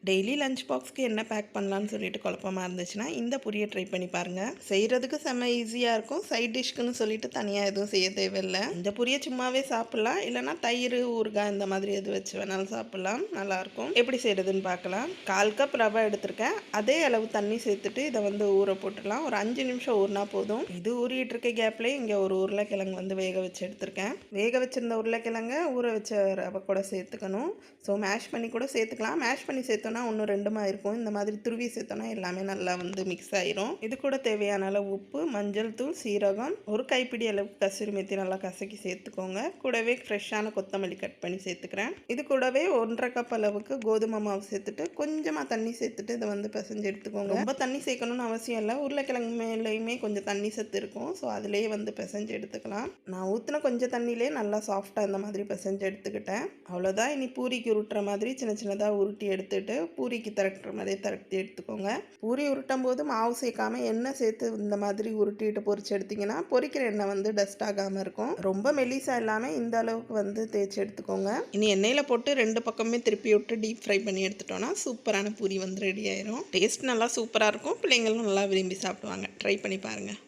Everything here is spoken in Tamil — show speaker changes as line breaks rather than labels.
டெய்லி லஞ்ச் பாக்ஸ்க்கு என்ன பேக் பண்ணலான்னு சொல்லிட்டு குழப்பமா இருந்துச்சுன்னா இந்த பொரியை ட்ரை பண்ணி பாருங்கள். செய்கிறதுக்கு செம்ம ஈஸியாக இருக்கும். சைட் டிஷ்க்குன்னு சொல்லிட்டு தனியாக எதுவும் செய்ய தேவையில்லை. இந்த பொரியை சும்மாவே சாப்பிட்லாம், இல்லைனா தயிர் ஊறுகாய் இந்த மாதிரி எது வச்சு வேணாலும் சாப்பிட்லாம். நல்லாயிருக்கும். எப்படி செய்கிறதுன்னு பார்க்கலாம். 1/4 கப் ரவை எடுத்திருக்கேன். அதே அளவு தண்ணி சேர்த்துட்டு இதை ஊற போட்டுடலாம். ஒரு 5 நிமிஷம் ஊறினா போதும். இது ஊறிட்டு இருக்க கேப்லேயே இங்கே ஒரு உருளைக்கிழங்கு வேக வச்சு எடுத்திருக்கேன். வேக வச்சிருந்த உருளைக்கிழங்க ஊற வச்ச ரவை கூட சேர்த்துக்கணும். ஸோ மேஷ் பண்ணி கூட சேர்த்துக்கலாம். மேஷ் பண்ணி சேர்த்தோன்னா ஒன்று ரெண்டுமா இருக்கும். இந்த மாதிரி துருவி சேர்த்தோன்னா எல்லாமே நல்லா மிக்ஸ் ஆயிரும். இது கூட தேவையான அளவு உப்பு, மஞ்சள் தூள், சீரகம், ஒரு கைப்பிடி அளவுக்கு கசூரி மெத்தி நல்லா கசக்கி சேர்த்துக்கோங்க. கூடவே ஃப்ரெஷ்ஷான கொத்தமல்லி கட் பண்ணி சேர்த்துக்கிறேன். இது கூடவே 1/2 கப் அளவுக்கு கோதுமை மாவு சேர்த்துட்டு கொஞ்சமாக தண்ணி சேர்த்துட்டு இதை பிசைஞ்சு எடுத்துக்கோங்க. ரொம்ப தண்ணி சேர்க்கணும்னு அவசியம் இல்லை. உருளைக்கிழங்கு மேலேயுமே கொஞ்சம் தண்ணி சத்து இருக்கும். ஸோ அதிலேயே பிசைஞ்சு எடுத்துக்கலாம். நான் ஊற்றின கொஞ்சம் தண்ணியிலே நல்லா சாஃப்டாக இந்த மாதிரி பிசைஞ்சு எடுத்துக்கிட்டேன். அவ்வளோதான். இனி பூரிக்கு உருட்டுற மாதிரி சின்ன சின்னதாக உருட்டி எடுத்துட்டு பூரிக்கு திரட்டுற மாதிரி திரட்டி எடுத்துக்கோங்க. பூரி உருட்டும் போது மாவு சேர்க்காம எண்ணெய் சேர்த்து இந்த மாதிரி உருட்டிட்டு பொரிச்சு எடுத்திங்கன்னா பொரிக்கிற எண்ணெய் டஸ்ட் ஆகாமல் இருக்கும். ரொம்ப மெலிசா இல்லாமல் இந்த அளவுக்கு தேய்ச்சி எடுத்துக்கோங்க. இனி எண்ணெயில் போட்டு 2 பக்கமே திருப்பி விட்டு டீப் ஃப்ரை பண்ணி எடுத்துட்டோன்னா சூப்பரான பூரி ரெடி ஆயிரும். டேஸ்ட் நல்லா சூப்பராக இருக்கும். பிள்ளைங்களும் நல்லா விரும்பி சாப்பிடுவாங்க. ட்ரை பண்ணி பாருங்கள்.